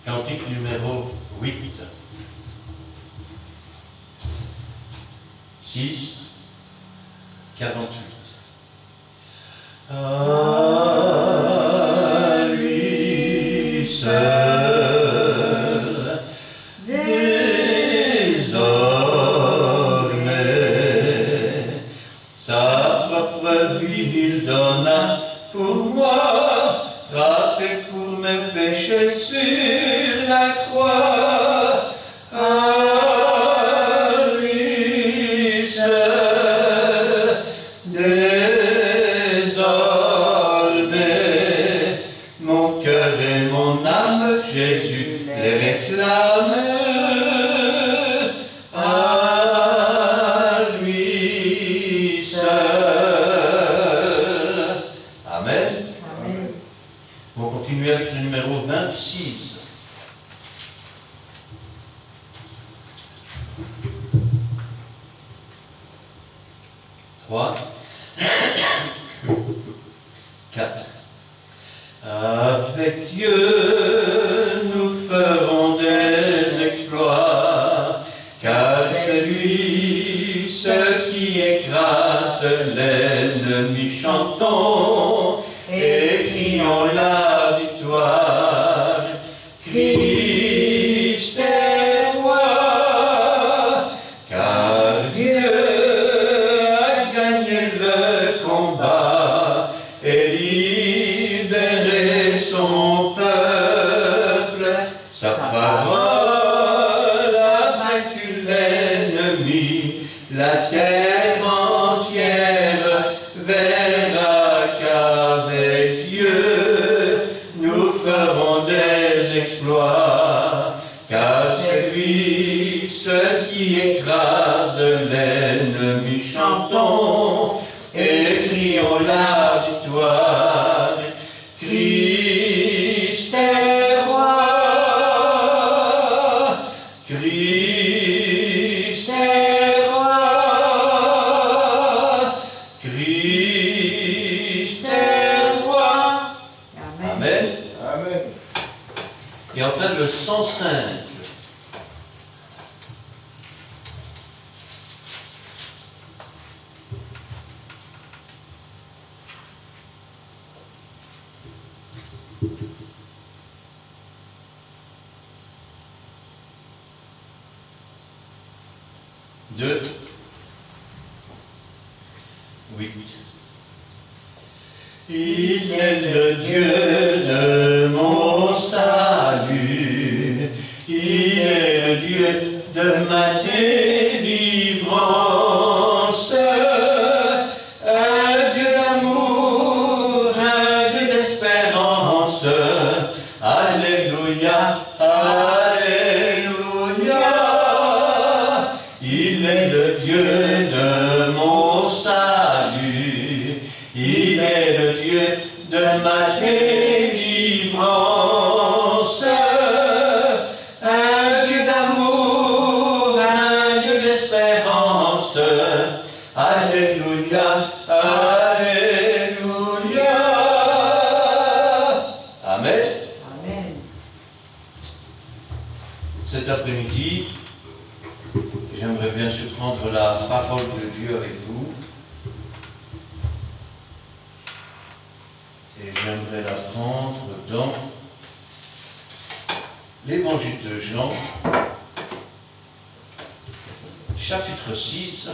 Cantique numéro 8. 6, 48. À lui seul, désormais, sa propre vie il donna pour moi, frappé pour mes péchés sur la croix. À lui seul, désormais, mon cœur et mon âme, Jésus les réclament. À lui seul. Amen. Amen. On va continuer avec le numéro 26. Trois, 4. Avec Dieu, nous ferons des exploits, car c'est lui seul qui écrase l'ennemi. Chantons et crions la victoire. Christ est roi, car Dieu a gagné le combat et libéré son peuple. Sa parole a vaincu l'ennemi. La terre entière verra qu'avec Dieu nous ferons des exploits, car c'est lui seul qui écrase l'ennemi. Chantons et crions la victoire. Christ est roi, Christ est roi, Christ est roi. Amen. Amen. Amen. Et enfin le 105. Deux, 8. Il est le Dieu de mon salut, il est le Dieu de ma délivrance, un Dieu d'amour, un Dieu d'espérance. Alléluia, alléluia. Il est le Dieu de mon salut, il est le Dieu de ma délivrance, un Dieu d'amour, un Dieu d'espérance. Alléluia, alléluia. Amen. Amen. Cet après-midi, j'aimerais bien sûr prendre la parole de Dieu avec vous. Et j'aimerais la prendre dans l'Évangile de Jean, chapitre 6.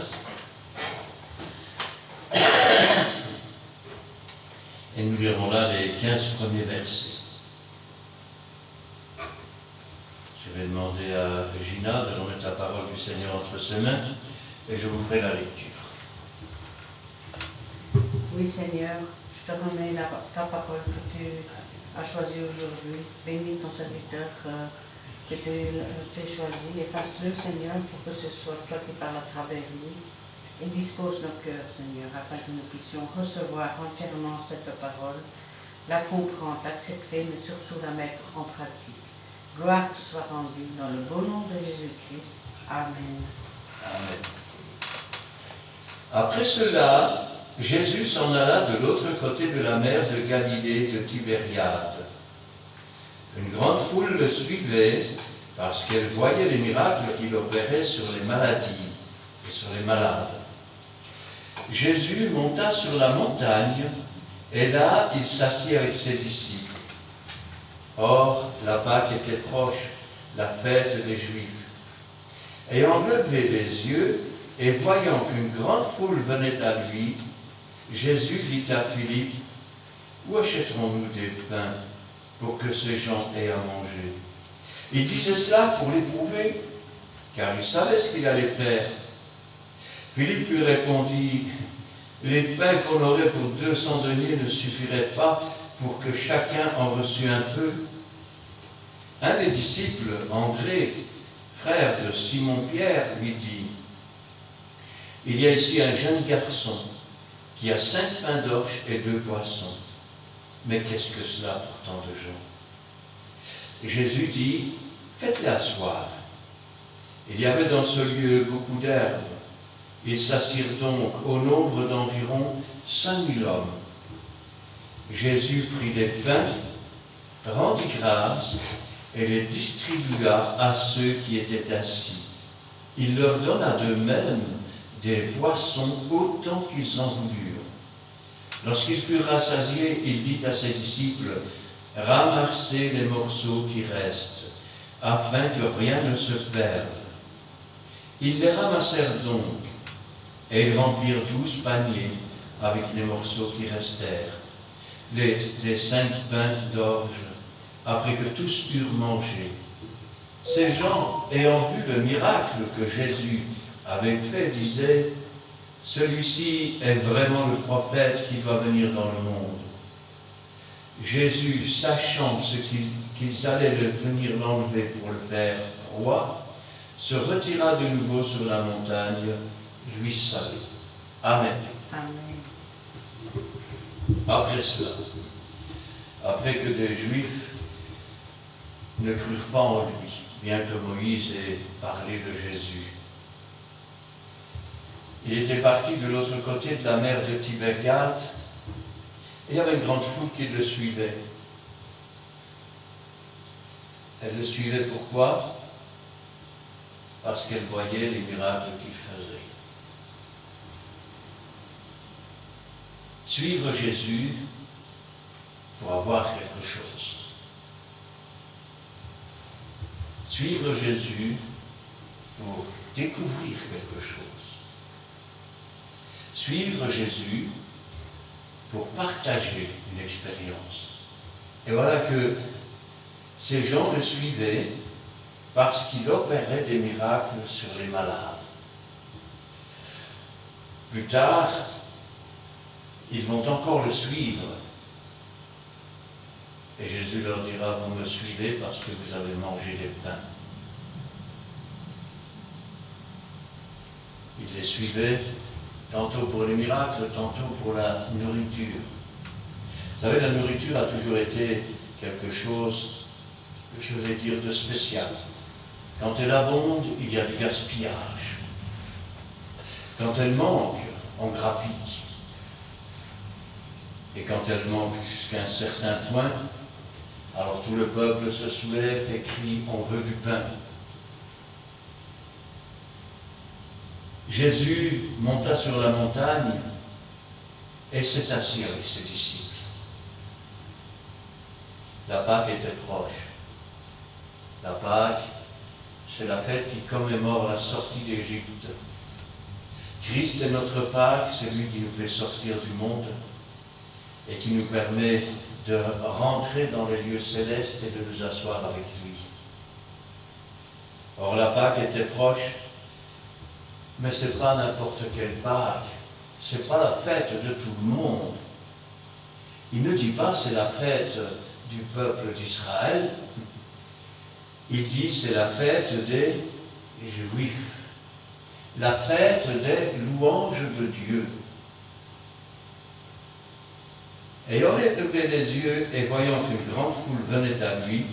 Et nous lirons là les 15 premiers versets. Je vais demander à Regina de remettre la parole du Seigneur entre ses mains et je vous ferai la lecture. Oui, Seigneur, je te remets ta parole que tu as choisie aujourd'hui. Bénis ton serviteur que tu as choisi. Efface-le, Seigneur, pour que ce soit toi qui parles à travers lui. Et dispose nos cœurs, Seigneur, afin que nous puissions recevoir entièrement cette parole, la comprendre, l'accepter, mais surtout la mettre en pratique. Gloire te soit rendue dans le beau nom de Jésus-Christ. Amen. Amen. Après cela, Jésus s'en alla de l'autre côté de la mer de Galilée de Tibériade. Une grande foule le suivait parce qu'elle voyait les miracles qu'il opérait sur les maladies et sur les malades. Jésus monta sur la montagne et là, il s'assit avec ses disciples. Or, la Pâque était proche, la fête des Juifs. Ayant levé les yeux et voyant qu'une grande foule venait à lui, Jésus dit à Philippe, « Où achèterons-nous des pains pour que ces gens aient à manger ?» Il disait cela pour l'éprouver, car il savait ce qu'il allait faire. Philippe lui répondit, « Les pains qu'on aurait pour 200 deniers ne suffiraient pas pour que chacun en reçût un peu. » Un des disciples, André, frère de Simon-Pierre, lui dit, « Il y a ici un jeune garçon qui a 5 pains d'orge et 2 poissons. Mais qu'est-ce que cela pour tant de gens ?» Jésus dit, « Faites-les asseoir. » Il y avait dans ce lieu beaucoup d'herbes. Ils s'assirent donc au nombre d'environ 5000 hommes. Jésus prit les pains, rendit grâce et les distribua à ceux qui étaient assis. Il leur donna de même des poissons autant qu'ils en voulurent. Lorsqu'ils furent rassasiés, il dit à ses disciples, « Ramassez les morceaux qui restent, afin que rien ne se perde. » Ils les ramassèrent donc, et ils remplirent 12 paniers avec les morceaux qui restèrent, les 5 pains d'orge, après que tous eurent mangé. Ces gens, ayant vu le miracle que Jésus avait fait, disaient, « Celui-ci est vraiment le prophète qui va venir dans le monde. » Jésus, sachant qu'ils allaient venir l'enlever pour le faire roi, se retira de nouveau sur la montagne, lui seul. Amen. Amen. Après cela, après que des Juifs ne crurent pas en lui, bien que Moïse ait parlé de Jésus, il était parti de l'autre côté de la mer de Tibériade, et il y avait une grande foule qui le suivait. Elle le suivait pourquoi? Parce qu'elle voyait les miracles qu'il faisait. Suivre Jésus pour avoir quelque chose. Suivre Jésus pour découvrir quelque chose. Suivre Jésus pour partager une expérience. Et voilà que ces gens le suivaient parce qu'il opérait des miracles sur les malades. Plus tard, ils vont encore le suivre. Et Jésus leur dira, vous me suivez parce que vous avez mangé des pains. Il les suivait tantôt pour les miracles, tantôt pour la nourriture. Vous savez, la nourriture a toujours été quelque chose, je vais dire, de spécial. Quand elle abonde, il y a du gaspillage. Quand elle manque, on grappille. Et quand elle manque jusqu'à un certain point, alors tout le peuple se soulève et crie, on veut du pain. Jésus monta sur la montagne et s'est assis avec ses disciples. La Pâque était proche. La Pâque, c'est la fête qui commémore la sortie d'Égypte. Christ est notre Pâque, c'est lui qui nous fait sortir du monde et qui nous permet de rentrer dans les lieux célestes et de nous asseoir avec lui. Or, la Pâque était proche, mais ce n'est pas n'importe quelle Pâque, ce n'est pas la fête de tout le monde. Il ne dit pas c'est la fête du peuple d'Israël, il dit c'est la fête des Juifs, la fête des louanges de Dieu. Ayant levé les yeux et voyant qu'une grande foule venait à lui,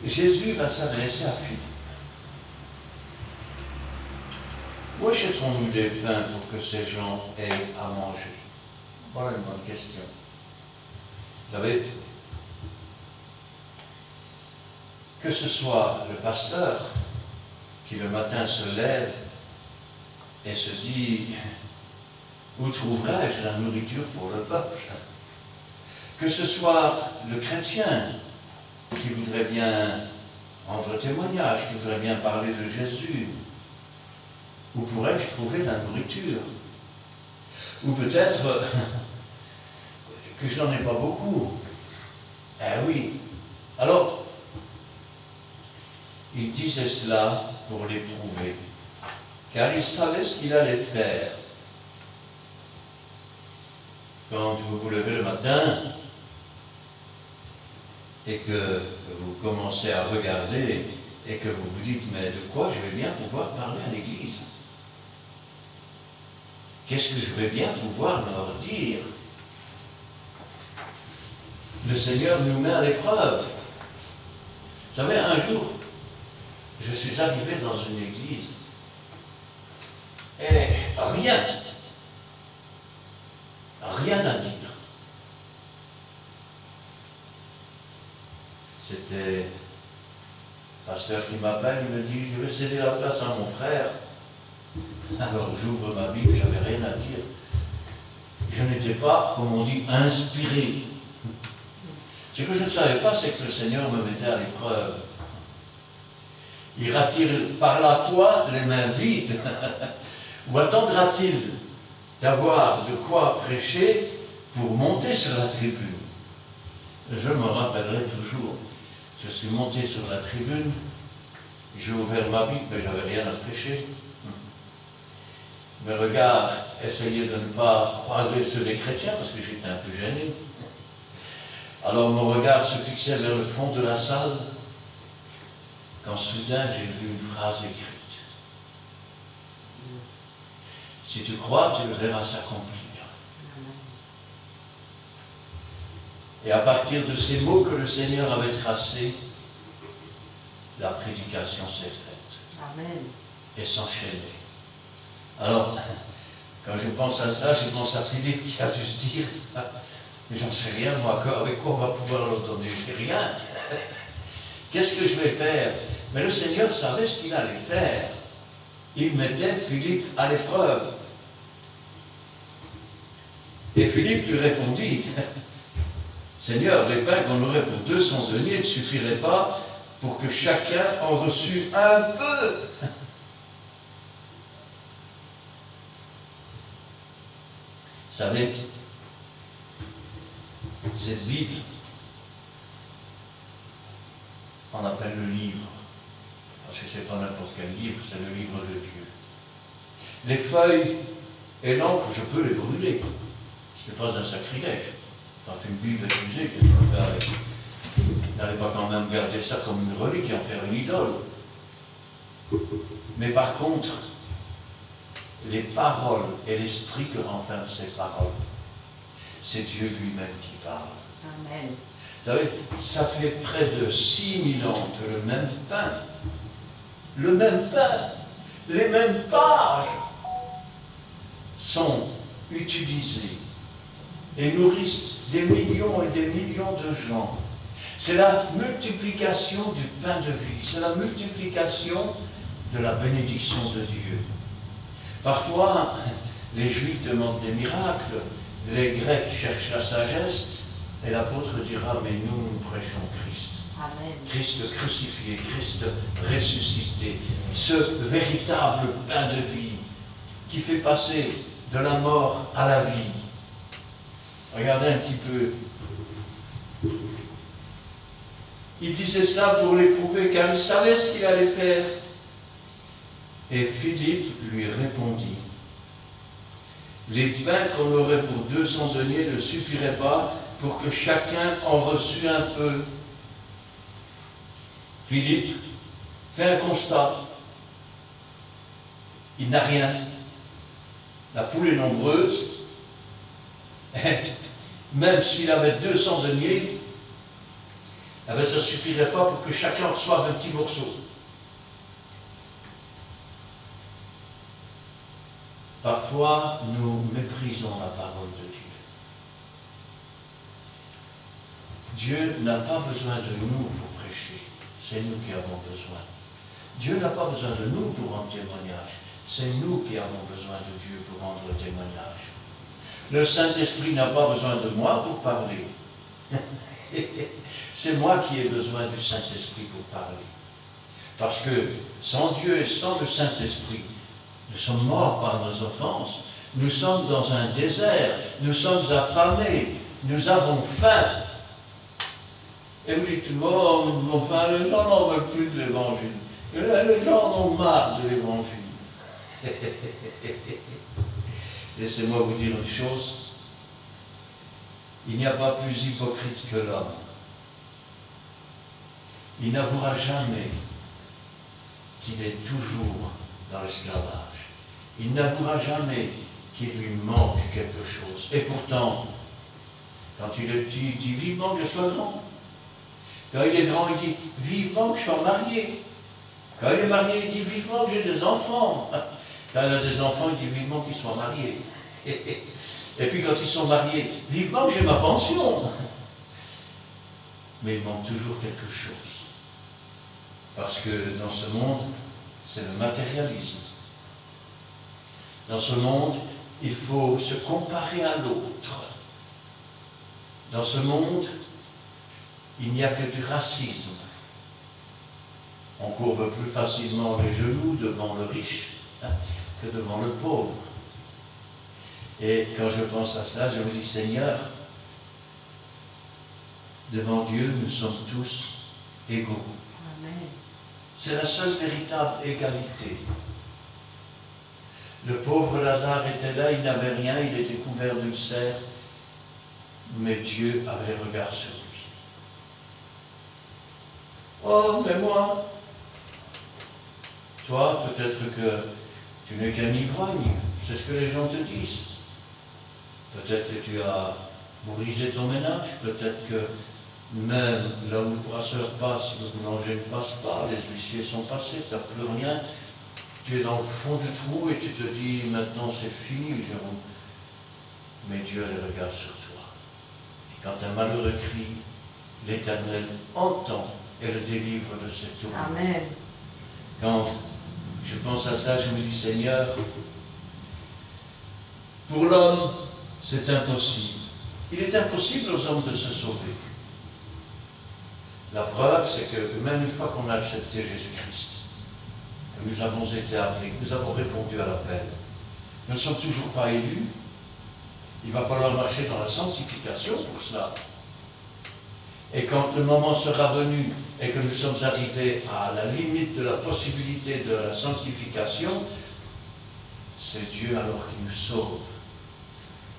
Jésus va s'adresser à Philippe. Où achèterons-nous des pains pour que ces gens aient à manger? Voilà une bonne question. Vous savez, que ce soit le pasteur qui le matin se lève et se dit « Où trouverai-je la nourriture pour le peuple ?» Que ce soit le chrétien qui voudrait bien rendre témoignage, qui voudrait bien parler de Jésus. Où pourrais-je trouver la nourriture? Ou peut-être que je n'en ai pas beaucoup. Eh oui. Alors, il disait cela pour l'éprouver, car il savait ce qu'il allait faire. Quand vous vous levez le matin et que vous commencez à regarder et que vous vous dites, mais de quoi je vais bien pouvoir parler à l'Église? Qu'est-ce que je vais bien pouvoir leur dire? Le Seigneur nous met à l'épreuve. Vous savez, un jour, je suis arrivé dans une église et rien à dire. C'était le pasteur qui m'appelle, il me dit, je vais céder la place à mon frère. Alors j'ouvre ma Bible, j'avais rien à dire. Je n'étais pas, comme on dit, inspiré. Ce que je ne savais pas, c'est que le Seigneur me mettait à l'épreuve. Ira-t-il par la foi les mains vides? Ou attendra-t-il d'avoir de quoi prêcher pour monter sur la tribune? Je me rappellerai toujours. Je suis monté sur la tribune, j'ai ouvert ma Bible, mais je n'avais rien à prêcher. Mes regards essayaient de ne pas croiser ceux des chrétiens, parce que j'étais un peu gêné. Alors mon regard se fixait vers le fond de la salle, quand soudain j'ai vu une phrase écrite. Si tu crois, tu le verras s'accomplir. Et à partir de ces mots que le Seigneur avait tracés, la prédication s'est faite. Amen. Et s'enchaînait. Alors, quand je pense à ça, je pense à Philippe qui a dû se dire, mais j'en sais rien, moi, avec quoi on va pouvoir leur donner? Je n'ai rien. Qu'est-ce que je vais faire? Mais le Seigneur savait ce qu'il allait faire. Il mettait Philippe à l'épreuve. Et Philippe lui répondit, Seigneur, les pains qu'on aurait pour 200 deniers ne suffiraient pas pour que chacun en reçût un peu. Vous savez, cette Bible, on appelle le livre, parce que ce n'est pas n'importe quel livre, c'est le livre de Dieu. Les feuilles et l'encre, je peux les brûler. Ce n'est pas un sacrilège. Quand une Bible est usée, qu'est-ce qu'on fait avec? N'allez pas quand même garder ça comme une relique et en faire une idole. Mais par contre, les paroles et l'esprit que renferment ces paroles, c'est Dieu lui-même qui parle. Amen. Vous savez, ça fait près de 6000 ans que le même pain, les mêmes pages sont utilisées et nourrissent des millions et des millions de gens. C'est la multiplication du pain de vie, c'est la multiplication de la bénédiction de Dieu. Parfois, les Juifs demandent des miracles, les Grecs cherchent la sagesse, et l'apôtre dira, mais nous prêchons Christ. Amen. Christ crucifié, Christ ressuscité, ce véritable pain de vie qui fait passer de la mort à la vie. Regardez un petit peu. Il disait cela pour l'éprouver, car il savait ce qu'il allait faire. Et Philippe lui répondit, les pains qu'on aurait pour 200 deniers ne suffiraient pas pour que chacun en reçût un peu. Philippe fait un constat. Il n'a rien. La foule est nombreuse. Même s'il avait 200 deniers, ça ne suffirait pas pour que chacun reçoive un petit morceau. Parfois, nous méprisons la parole de Dieu. Dieu n'a pas besoin de nous pour prêcher. c'est nous qui avons besoin. Dieu n'a pas besoin de nous pour rendre témoignage. C'est nous qui avons besoin de Dieu pour rendre témoignage. Le Saint-Esprit n'a pas besoin de moi pour parler. C'est moi qui ai besoin du Saint-Esprit pour parler. Parce que sans Dieu et sans le Saint-Esprit, nous sommes morts par nos offenses. Nous sommes dans un désert. Nous sommes affamés. Nous avons faim. Et vous dites, oh, enfin, les gens n'en veulent plus de l'Évangile. Les gens en ont marre de l'Évangile. Laissez-moi vous dire une chose. Il n'y a pas plus hypocrite que l'homme. Il n'avouera jamais qu'il est toujours dans l'esclavage. Il n'avouera jamais qu'il lui manque quelque chose. Et pourtant, quand il est petit, il dit vivement que je sois grand. Quand il est grand, il dit vivement que je sois marié. Quand il est marié, il dit vivement que j'ai des enfants. Quand il a des enfants, il dit vivement qu'ils soient mariés. Et puis quand ils sont mariés, vivement que j'ai ma pension. Mais il manque toujours quelque chose. Parce que dans ce monde, c'est le matérialisme. Dans ce monde, il faut se comparer à l'autre. Dans ce monde, il n'y a que du racisme. On courbe plus facilement les genoux devant le riche que devant le pauvre. Et quand je pense à cela, je me dis, Seigneur, devant Dieu, nous sommes tous égaux. Amen. C'est la seule véritable égalité. Le pauvre Lazare était là, il n'avait rien, il était couvert d'ulcères, mais Dieu avait le regard sur lui. Oh, mais moi, toi, peut-être que tu n'es qu'un ivrogne, c'est ce que les gens te disent. Peut-être que tu as brisé ton ménage, peut-être que même là où le brasseur passe, le boulanger ne passe pas, les huissiers sont passés, tu n'as plus rien. Tu es dans le fond du trou et tu te dis, maintenant c'est fini, Jérôme. Mais Dieu a le regard sur toi. Et quand un malheureux crie, l'Éternel entend et le délivre de ses tourments. Amen. Quand je pense à ça, je me dis, Seigneur, pour l'homme, c'est impossible. Il est impossible aux hommes de se sauver. La preuve, c'est que même une fois qu'on a accepté Jésus-Christ, que nous avons été appelés, que nous avons répondu à l'appel, nous ne sommes toujours pas élus. Il va falloir marcher dans la sanctification pour cela. Et quand le moment sera venu et que nous sommes arrivés à la limite de la possibilité de la sanctification, c'est Dieu alors qui nous sauve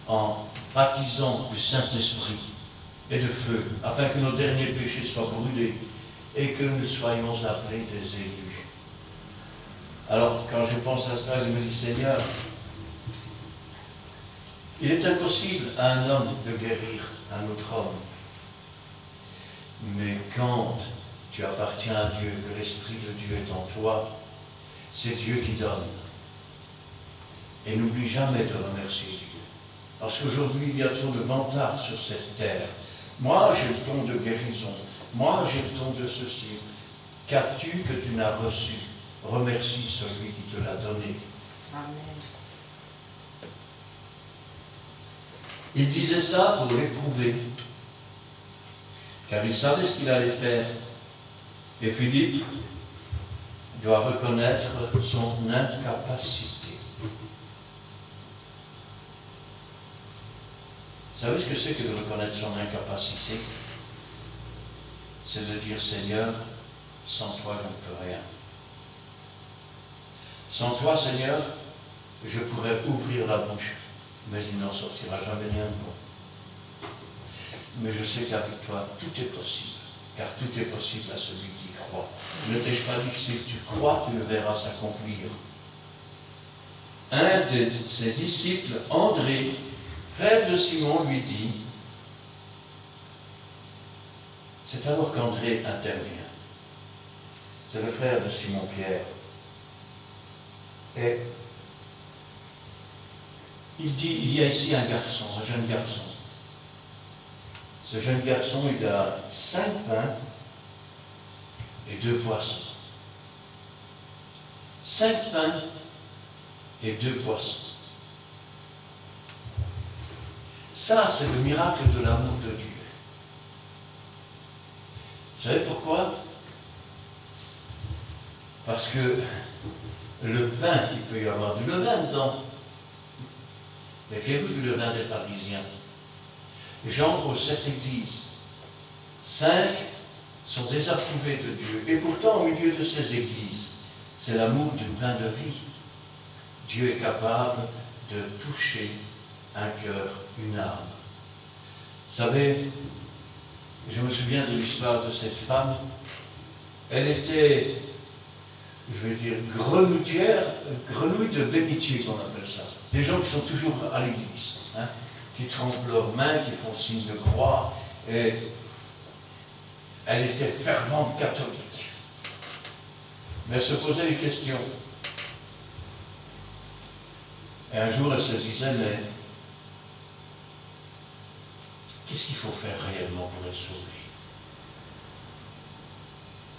en baptisant du Saint-Esprit et de feu, afin que nos derniers péchés soient brûlés et que nous soyons appelés des élus. Alors, quand je pense à cela, je me dis, Seigneur, il est impossible à un homme de guérir un autre homme. Mais quand tu appartiens à Dieu, que l'Esprit de Dieu est en toi, c'est Dieu qui donne. Et n'oublie jamais de remercier Dieu. Parce qu'aujourd'hui, il y a trop de vantards sur cette terre. Moi, j'ai le don de guérison. Moi, j'ai le don de ceci. Qu'as-tu que tu n'as reçu? Remercie celui qui te l'a donné. Amen. Il disait ça pour l'éprouver. Car il savait ce qu'il allait faire. Et Philippe doit reconnaître son incapacité. Vous savez ce que c'est que de reconnaître son incapacité? C'est de dire, Seigneur, sans toi, je ne peux rien. Sans toi, Seigneur, je pourrais ouvrir la bouche, mais il n'en sortira jamais rien de bon. Mais je sais qu'avec toi, tout est possible, car tout est possible à celui qui croit. Ne t'ai-je pas dit que si tu crois, tu le verras s'accomplir? Un de ses disciples, André, frère de Simon, lui dit, c'est alors qu'André intervient. C'est le frère de Simon-Pierre. Et il dit, il y a ici un garçon, un jeune garçon. Ce jeune garçon, il a 5 pains et 2 poissons. 5 pains et 2 poissons. Ça, c'est le miracle de l'amour de Dieu. Vous savez pourquoi? Parce que le pain, il peut y avoir du levain dedans. Méfiez-vous du levain des pharisiens. Jean aux 7 églises, 5 sont désapprouvés de Dieu. Et pourtant, au milieu de ces églises, c'est l'amour du pain de vie. Dieu est capable de toucher un cœur, une âme. Vous savez, je me souviens de l'histoire de cette femme. Elle était, je vais dire, grenouille de bénitier, qu'on appelle ça. Des gens qui sont toujours à l'église, hein, qui trempent leurs mains, qui font signe de croix. Et elle était fervente catholique. Mais elle se posait des questions. Et un jour, elle se disait, mais qu'est-ce qu'il faut faire réellement pour être sauvé?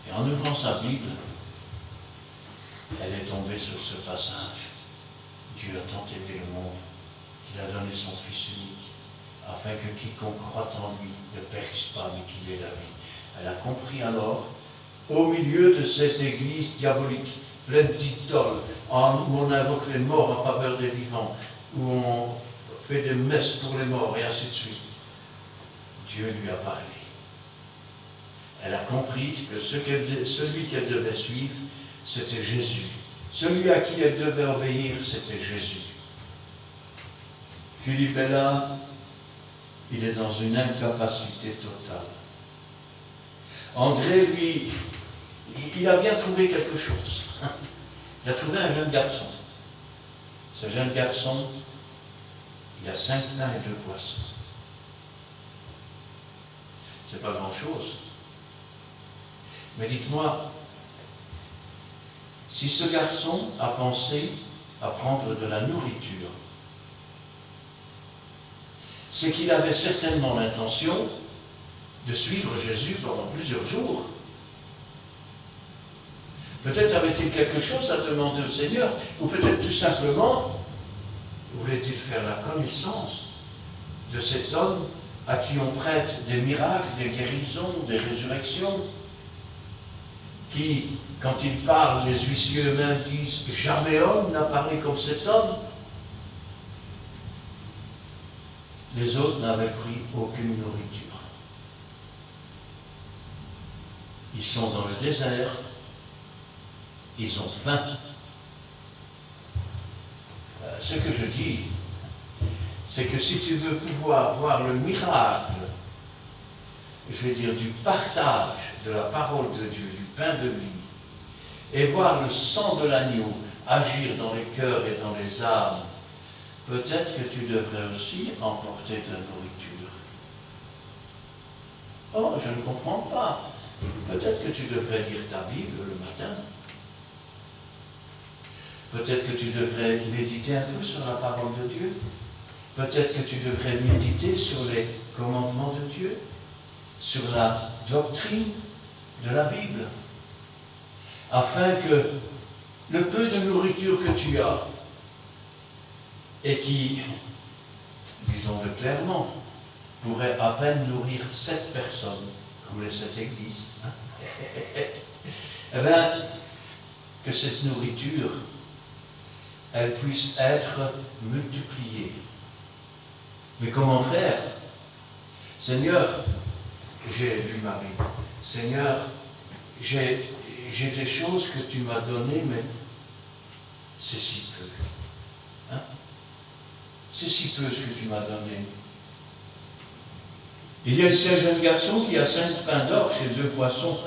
Et en ouvrant sa Bible, elle est tombée sur ce passage. Dieu a tant aimé le monde qu'il a donné son Fils unique, afin que quiconque croit en lui ne périsse pas, mais qu'il ait la vie. Elle a compris alors, au milieu de cette église diabolique, pleine d'idoles, où on invoque les morts en faveur des vivants, où on fait des messes pour les morts, et ainsi de suite. Dieu lui a parlé. Elle a compris que celui qu'elle devait suivre, c'était Jésus. Celui à qui elle devait obéir, c'était Jésus. Philippe est là, il est dans une incapacité totale. André, lui, il a bien trouvé quelque chose. Il a trouvé un jeune garçon. Ce jeune garçon, il a 5 pains et 2 poissons. C'est pas grand-chose. Mais dites-moi, si ce garçon a pensé à prendre de la nourriture, c'est qu'il avait certainement l'intention de suivre Jésus pendant plusieurs jours. Peut-être avait-il quelque chose à demander au Seigneur, ou peut-être tout simplement voulait-il faire la connaissance de cet homme à qui on prête des miracles, des guérisons, des résurrections, qui, quand il parle, les huissiers eux-mêmes disent « Jamais homme n'a parlé comme cet homme ». Les autres n'avaient pris aucune nourriture. Ils sont dans le désert, ils ont faim. Ce que je dis, c'est que si tu veux pouvoir voir le miracle, je vais dire, du partage de la parole de Dieu, du pain de vie, et voir le sang de l'agneau agir dans les cœurs et dans les âmes, peut-être que tu devrais aussi emporter de la nourriture. Oh, je ne comprends pas. Peut-être que tu devrais lire ta Bible le matin. Peut-être que tu devrais méditer un peu sur la parole de Dieu. Peut-être que tu devrais méditer sur les commandements de Dieu, sur la doctrine de la Bible, afin que le peu de nourriture que tu as, et qui, disons-le clairement, pourrait à peine nourrir 7 personnes, comme les 7 églises, eh bien, que cette nourriture, elle puisse être multipliée. Mais comment faire? Seigneur, j'ai lu ma Bible. Seigneur, j'ai des choses que tu m'as données, mais c'est si peu. Hein? C'est si peu ce que tu m'as donné. Il y a ici un jeune garçon qui a 5 pains d'or chez 2 poissons.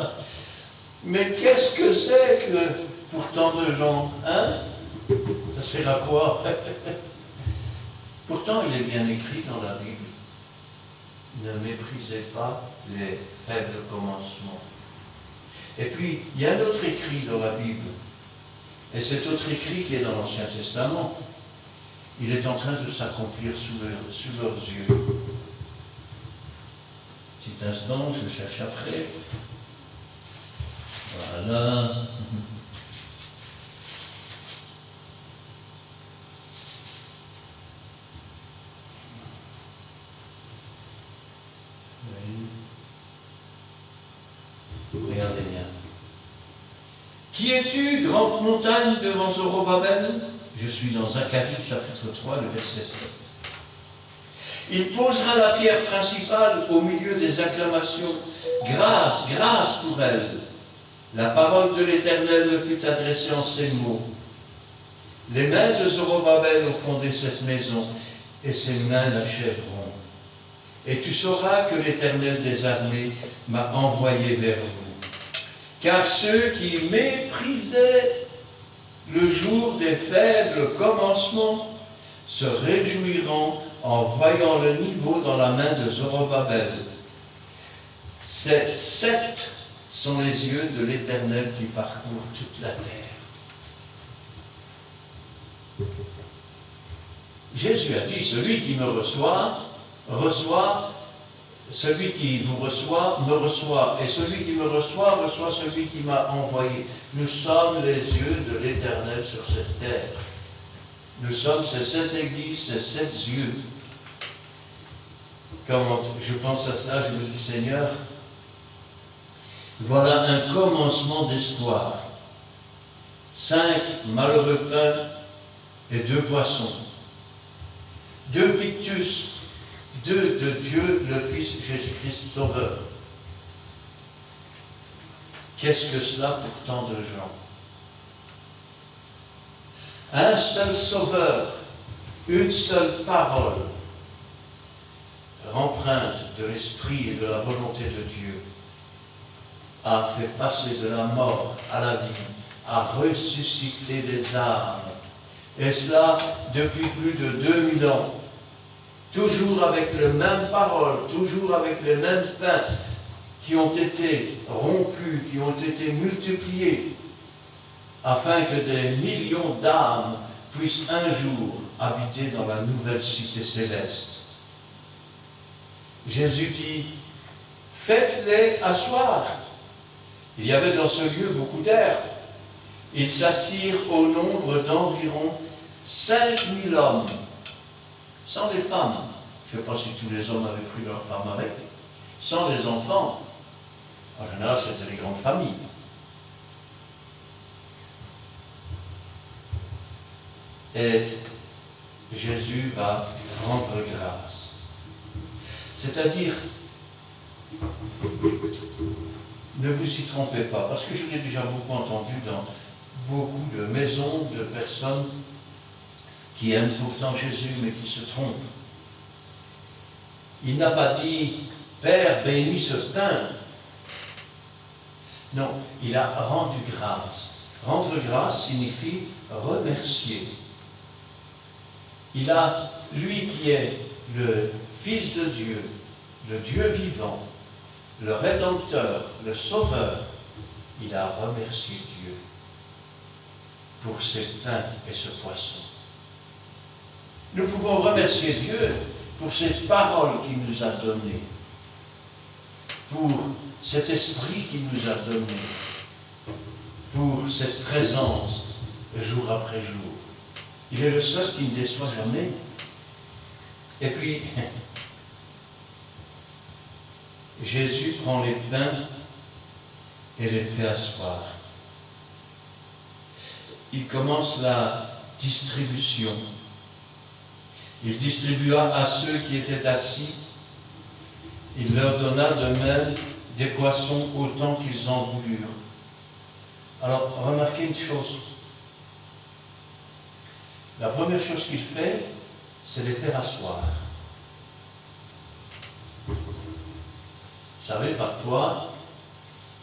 Mais qu'est-ce que c'est que pour tant de gens? Hein? Ça sert à quoi? Pourtant, il est bien écrit dans la Bible. Ne méprisez pas les faibles commencements. Et puis, il y a un autre écrit dans la Bible. Et cet autre écrit qui est dans l'Ancien Testament, il est en train de s'accomplir sous leurs yeux. Petit instant, je cherche après. Voilà. Regardez bien. Qui es-tu, grande montagne devant Zorobabel? Je suis dans Zacharie, chapitre 3, le verset 7. Il posera la pierre principale au milieu des acclamations. Grâce, grâce pour elle. La parole de l'Éternel me fut adressée en ces mots. Les mains de Zorobabel ont fondé cette maison, et ses mains l'achèveront. Et tu sauras que l'Éternel des armées m'a envoyé vers vous. Car ceux qui méprisaient le jour des faibles commencements se réjouiront en voyant le niveau dans la main de Zorobabel. Ces 7 sont les yeux de l'Éternel qui parcourent toute la terre. Jésus a dit, celui qui me reçoit, reçoit, celui qui vous reçoit, me reçoit, et celui qui me reçoit, reçoit celui qui m'a envoyé. Nous sommes les yeux de l'Éternel sur cette terre. Nous sommes ces 7 églises, ces 7 yeux. Quand je pense à ça, je me dis, Seigneur, voilà un commencement d'espoir. 5 malheureux pains et 2 poissons. 2 pictus, 2 de Dieu, le Fils Jésus-Christ Sauveur. Qu'est-ce que cela pour tant de gens? Un seul Sauveur, une seule parole, empreinte de l'Esprit et de la volonté de Dieu, a fait passer de la mort à la vie, a ressuscité des âmes. Et cela depuis plus de 2000 ans. Toujours avec les mêmes paroles, toujours avec les mêmes pains qui ont été rompus, qui ont été multipliés, afin que des millions d'âmes puissent un jour habiter dans la nouvelle cité céleste. Jésus dit, faites-les asseoir. Il y avait dans ce lieu beaucoup d'air. Ils s'assirent au nombre d'environ 5000 hommes, sans les femmes. Je ne sais pas si tous les hommes avaient pris leurs femmes avec, sans les enfants. En général, c'était les grandes familles. Et Jésus va rendre grâce. C'est-à-dire, ne vous y trompez pas, parce que je l'ai déjà beaucoup entendu dans beaucoup de maisons, de personnes qui aiment pourtant Jésus, mais qui se trompent. Il n'a pas dit, Père, bénis ce pain. Non, il a rendu grâce. Rendre grâce signifie remercier. Il a, lui qui est le Fils de Dieu, le Dieu vivant, le Rédempteur, le Sauveur, il a remercié Dieu pour ce pain et ce poisson. Nous pouvons remercier Dieu pour cette parole qu'il nous a donnée, pour cet esprit qu'il nous a donné, pour cette présence jour après jour. Il est le seul qui ne déçoit jamais. Et puis, Jésus prend les pains et les fait asseoir. Il commence la distribution. Il distribua à ceux qui étaient assis. Il leur donna de même des poissons autant qu'ils en voulurent. Alors, remarquez une chose. La première chose qu'il fait, c'est les faire asseoir. Vous savez, parfois,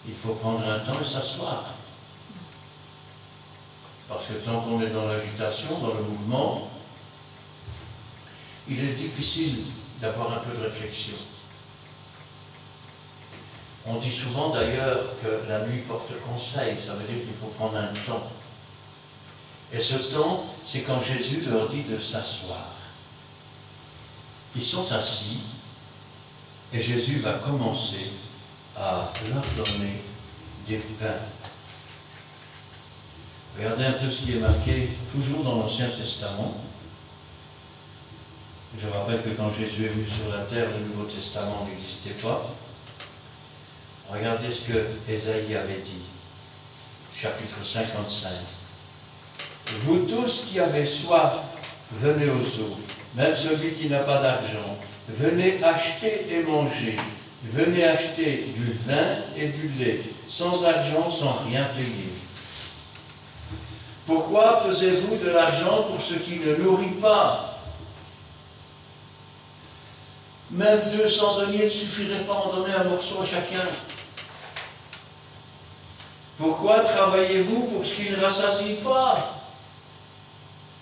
il faut prendre un temps et s'asseoir. Parce que tant qu'on est dans l'agitation, dans le mouvement, il est difficile d'avoir un peu de réflexion. On dit souvent d'ailleurs que la nuit porte conseil, ça veut dire qu'il faut prendre un temps. Et ce temps, c'est quand Jésus leur dit de s'asseoir. Ils sont assis, et Jésus va commencer à leur donner des pains Regardez un peu ce qui est marqué, toujours dans l'Ancien Testament. Je rappelle que quand Jésus est venu sur la terre, le Nouveau Testament n'existait pas. Regardez ce que Ésaïe avait dit, chapitre 55. Vous tous qui avez soif, venez aux eaux, même celui qui n'a pas d'argent. Venez acheter et manger. Venez acheter du vin et du lait, sans argent, sans rien payer. Pourquoi pesez-vous de l'argent pour ce qui ne nourrit pas? Même 200 deniers ne suffiraient pas à en donner un morceau à chacun. Pourquoi travaillez-vous pour ce qui ne rassasie pas?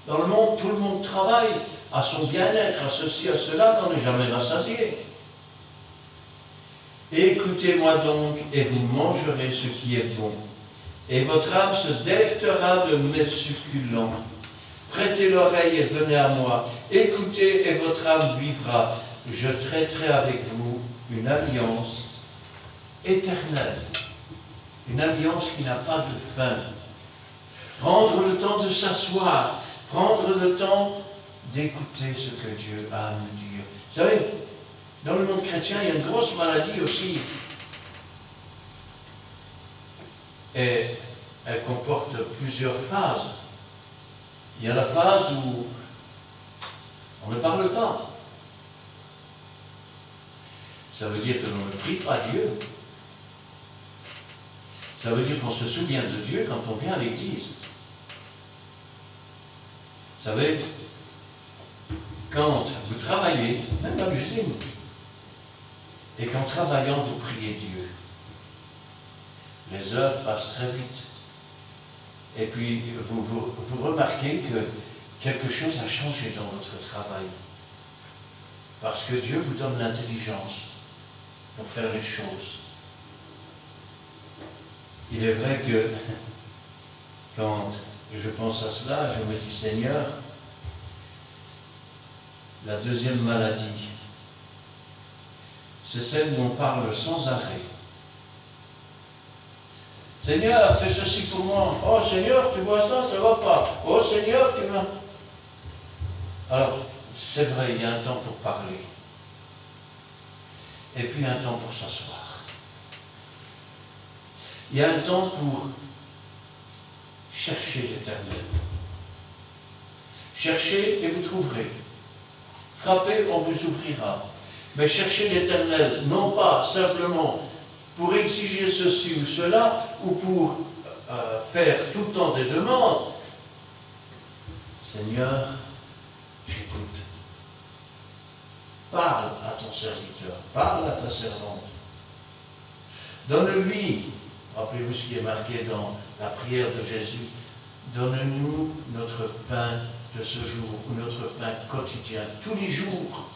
Dans le monde, tout le monde travaille à son bien-être, à ceci, à cela, mais on n'est jamais rassasié. Écoutez-moi donc, et vous mangerez ce qui est bon. Et votre âme se délectera de mes succulents. Prêtez l'oreille et venez à moi. Écoutez, et votre âme vivra. Je traiterai avec vous une alliance éternelle. Une alliance qui n'a pas de fin. Prendre le temps de s'asseoir. Prendre le temps d'écouter ce que Dieu a à nous dire. Vous savez, dans le monde chrétien, il y a une grosse maladie aussi. Et elle comporte plusieurs phases. Il y a la phase où on ne parle pas. Ça veut dire que l'on ne prie pas Dieu. Ça veut dire qu'on se souvient de Dieu quand on vient à l'église. Vous savez, quand vous travaillez, même à l'usine, et qu'en travaillant, vous priez Dieu, les heures passent très vite. Et puis, vous remarquez que quelque chose a changé dans votre travail. Parce que Dieu vous donne l'intelligence pour faire les choses. Il est vrai que quand je pense à cela, je me dis, Seigneur, la deuxième maladie, c'est celle où on parle sans arrêt. Seigneur, fais ceci pour moi. Oh Seigneur, tu vois ça, ça ne va pas. Oh Seigneur, tu m'as... Alors, c'est vrai, il y a un temps pour parler. Et puis un temps pour s'asseoir. Il y a un temps pour chercher l'Éternel. Cherchez et vous trouverez. Frappez, on vous ouvrira. Mais cherchez l'Éternel, non pas simplement pour exiger ceci ou cela, ou pour faire tout le temps des demandes. Seigneur, j'écoute. Parle à ton serviteur, parle à ta servante. Donne-lui, rappelez-vous ce qui est marqué dans la prière de Jésus, donne-nous notre pain de ce jour, ou notre pain quotidien, tous les jours.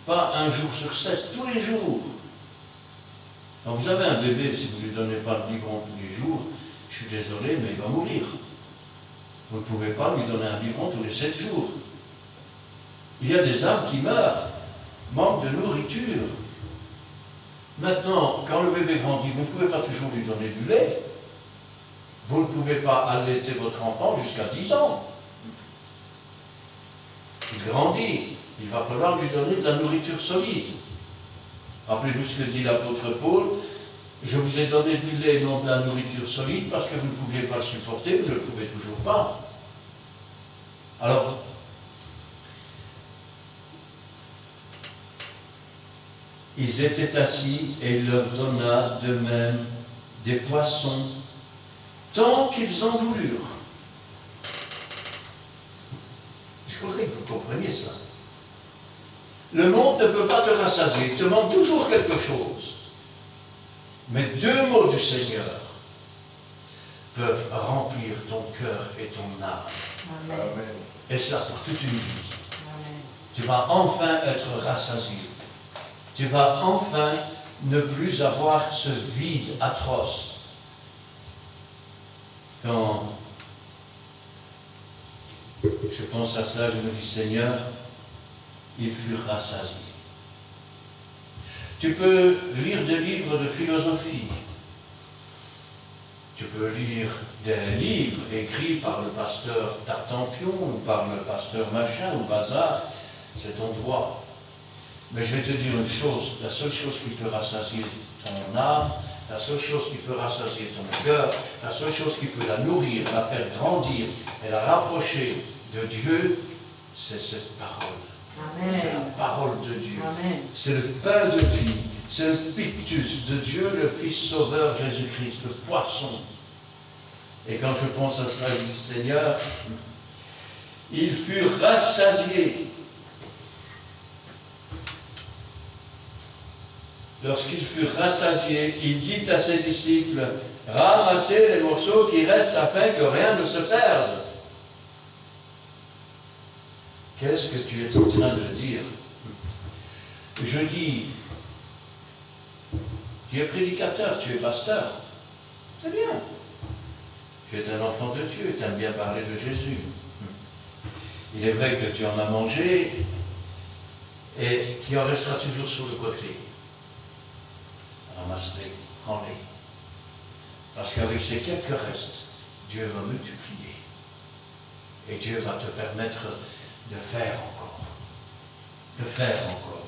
Pas un jour sur 7, tous les jours. Quand vous avez un bébé, si vous ne lui donnez pas le biberon tous les jours, je suis désolé, mais il va mourir. Vous ne pouvez pas lui donner un biberon tous les 7 jours. Il y a des âmes qui meurent, manquent de nourriture. Maintenant, quand le bébé grandit, vous ne pouvez pas toujours lui donner du lait. Vous ne pouvez pas allaiter votre enfant jusqu'à 10 ans. Il grandit, il va falloir lui donner de la nourriture solide. Rappelez-vous ce que dit l'apôtre Paul, je vous ai donné du lait et non de la nourriture solide parce que vous ne pouviez pas le supporter, vous ne le pouvez toujours pas. Alors, ils étaient assis et il leur donna de même des poissons tant qu'ils en voulurent. Je voudrais que vous compreniez ça. Le monde ne peut pas te rassasier, il te manque toujours quelque chose. Mais 2 mots du Seigneur peuvent remplir ton cœur et ton âme. Amen. Et ça pour toute une vie. Amen. Tu vas enfin être rassasié. Tu vas enfin ne plus avoir ce vide atroce. Quand je pense à cela, je me dis, Seigneur, ils furent rassasiés. Tu peux lire des livres de philosophie. Tu peux lire des livres écrits par le pasteur Tartampion ou par le pasteur machin ou bazar, c'est ton droit. Mais je vais te dire une chose, la seule chose qui peut rassasier ton âme, la seule chose qui peut rassasier ton cœur, la seule chose qui peut la nourrir, la faire grandir et la rapprocher de Dieu, c'est cette parole. Amen. C'est la parole de Dieu. Amen. C'est le pain de vie. C'est le pictus de Dieu, le Fils Sauveur Jésus-Christ, le poisson. Et quand je pense à cela, je dis, Seigneur, ils furent rassasiés. Lorsqu'ils furent rassasiés, il dit à ses disciples, ramassez les morceaux qui restent afin que rien ne se perde. Qu'est-ce que tu es en train de dire? Je dis, tu es prédicateur, tu es pasteur. C'est bien. Tu es un enfant de Dieu, tu aimes bien parler de Jésus. Il est vrai que tu en as mangé et qu'il en restera toujours sur le côté. Ramasse-les, prends-les. Parce qu'avec ces quelques restes, Dieu va multiplier. Et Dieu va te permettre de faire encore. De faire encore.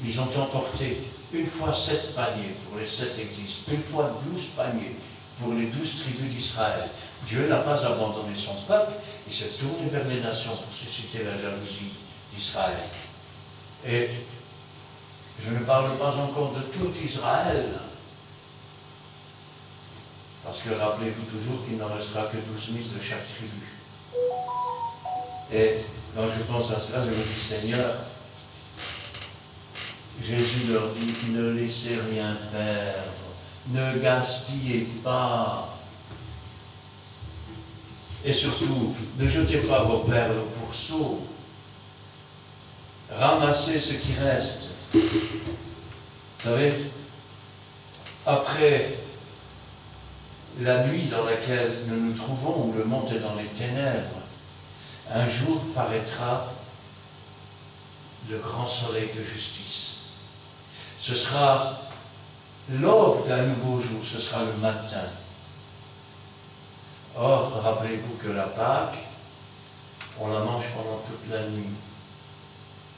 Ils ont emporté une fois 7 paniers pour les 7 églises, une fois 12 paniers pour les 12 tribus d'Israël. Dieu n'a pas abandonné son peuple, il s'est tourné vers les nations pour susciter la jalousie d'Israël. Et je ne parle pas encore de tout Israël, parce que rappelez-vous toujours qu'il n'en restera que 12 000 de chaque tribu. Et quand je pense à cela, je me dis, Seigneur, Jésus leur dit, ne laissez rien perdre, ne gaspillez pas. Et surtout, ne jetez pas vos perles au pourceau. Ramassez ce qui reste. Vous savez, après la nuit dans laquelle nous nous trouvons, où le monde est dans les ténèbres, un jour paraîtra le grand soleil de justice. Ce sera l'aube d'un nouveau jour, ce sera le matin. Or, rappelez-vous que la Pâque, on la mange pendant toute la nuit.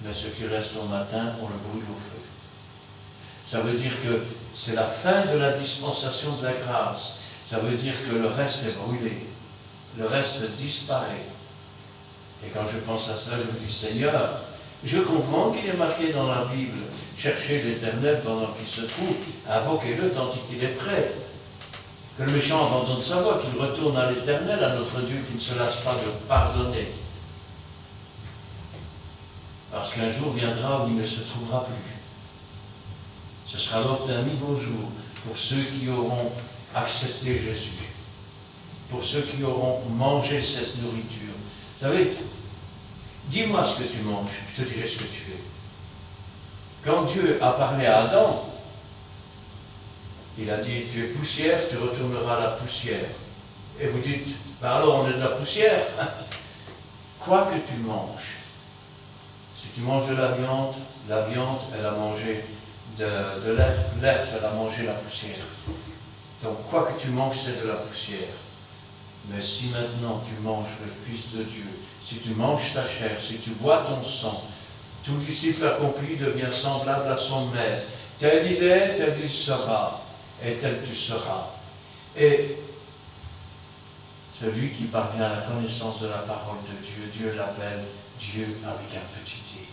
Mais ce qui reste au matin, on le brûle au feu. Ça veut dire que c'est la fin de la dispensation de la grâce. Ça veut dire que le reste est brûlé. Le reste disparaît. Et quand je pense à cela, je me dis, Seigneur, je comprends qu'il est marqué dans la Bible, cherchez l'Éternel pendant qu'il se trouve, invoquez-le tant qu'il est prêt. Que le méchant abandonne sa voie, qu'il retourne à l'Éternel, à notre Dieu qui ne se lasse pas de pardonner. Parce qu'un jour viendra où il ne se trouvera plus. Ce sera l'aube d'un nouveau jour pour ceux qui auront accepté Jésus, pour ceux qui auront mangé cette nourriture. Vous savez, dis-moi ce que tu manges, je te dirai ce que tu es. Quand Dieu a parlé à Adam, il a dit, tu es poussière, tu retourneras à la poussière. Et vous dites, ben alors on est de la poussière. Quoi que tu manges, si tu manges de la viande, elle a mangé de l'herbe, l'herbe, elle a mangé la poussière. Donc quoi que tu manges, c'est de la poussière. Mais si maintenant tu manges le Fils de Dieu, si tu manges ta chair, si tu bois ton sang, tout disciple accompli devient semblable à son maître. Tel il est, tel il sera, et tel tu seras. Et celui qui parvient à la connaissance de la parole de Dieu, Dieu l'appelle Dieu avec un petit d.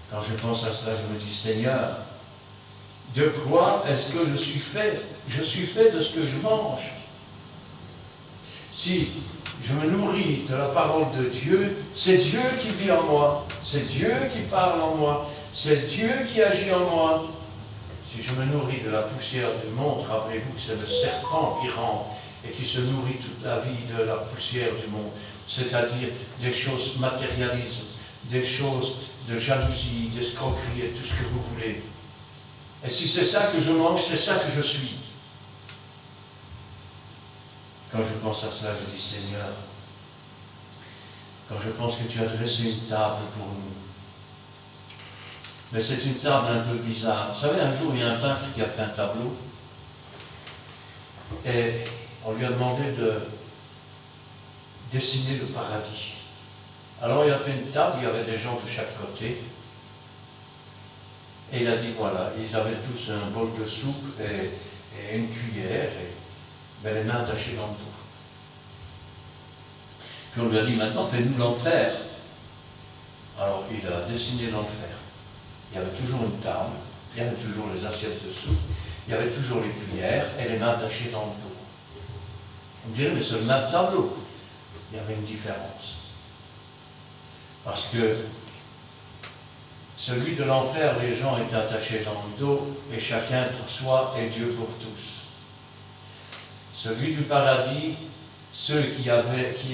Quand je pense à cela, je me dis, Seigneur, de quoi est-ce que je suis fait? Je suis fait de ce que je mange. Si je me nourris de la parole de Dieu, c'est Dieu qui vit en moi, c'est Dieu qui parle en moi, c'est Dieu qui agit en moi. Si je me nourris de la poussière du monde, rappelez-vous que c'est le serpent qui rentre et qui se nourrit toute la vie de la poussière du monde, c'est-à-dire des choses matérialistes, des choses de jalousie, d'escroquerie et tout ce que vous voulez. Et si c'est ça que je mange, c'est ça que je suis. Quand je pense à cela, je dis, Seigneur, quand je pense que tu as dressé une table pour nous, mais c'est une table un peu bizarre. Vous savez, un jour, il y a un peintre qui a fait un tableau. et on lui a demandé de dessiner le paradis. Alors il a fait une table, il y avait des gens de chaque côté, et il a dit voilà, ils avaient tous un bol de soupe et une cuillère, et les mains attachées dans le dos. Puis on lui a dit maintenant fais-nous l'enfer. Alors il a dessiné l'enfer. Il y avait toujours une table, il y avait toujours les assiettes de soupe, il y avait toujours les cuillères et les mains attachées dans le dos. On dirait mais c'est le même tableau. Il y avait une différence. Parce que celui de l'enfer, les gens étaient attachés dans le dos, et chacun pour soi et Dieu pour tous. Celui du paradis, ceux qui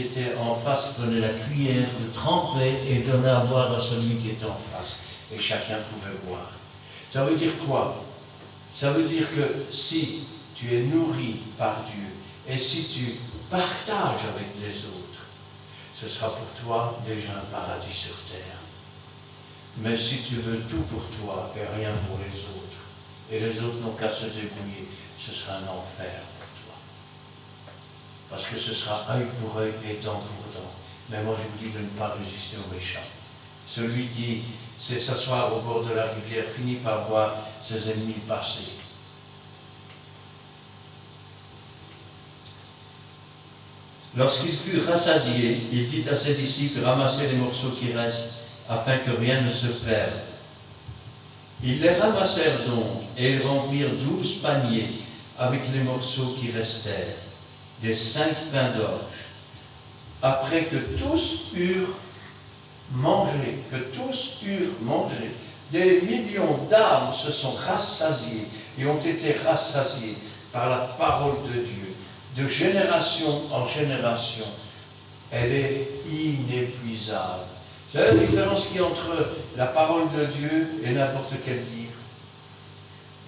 étaient en face prenaient la cuillère, le trempaient et donnaient à boire à celui qui était en face. Et chacun pouvait boire. Ça veut dire quoi? Ça veut dire que si tu es nourri par Dieu, et si tu partages avec les autres, ce sera pour toi déjà un paradis sur terre. Mais si tu veux tout pour toi et rien pour les autres, et les autres n'ont qu'à se débrouiller, ce sera un enfer pour toi. Parce que ce sera œil pour œil et dent pour dent. Mais moi je vous dis de ne pas résister aux méchants. Celui qui sait s'asseoir au bord de la rivière finit par voir ses ennemis passer. Lorsqu'il fut rassasié, il dit à ses disciples, ramassez les morceaux qui restent, afin que rien ne se perde. Ils les ramassèrent donc, et ils remplirent 12 paniers avec les morceaux qui restèrent, des 5 pains d'orge. Après que tous eurent mangé, des millions d'âmes se sont rassasiées et ont été rassasiées par la parole de Dieu. De génération en génération, elle est inépuisable. C'est la différence qu'il y a entre la parole de Dieu et n'importe quel livre.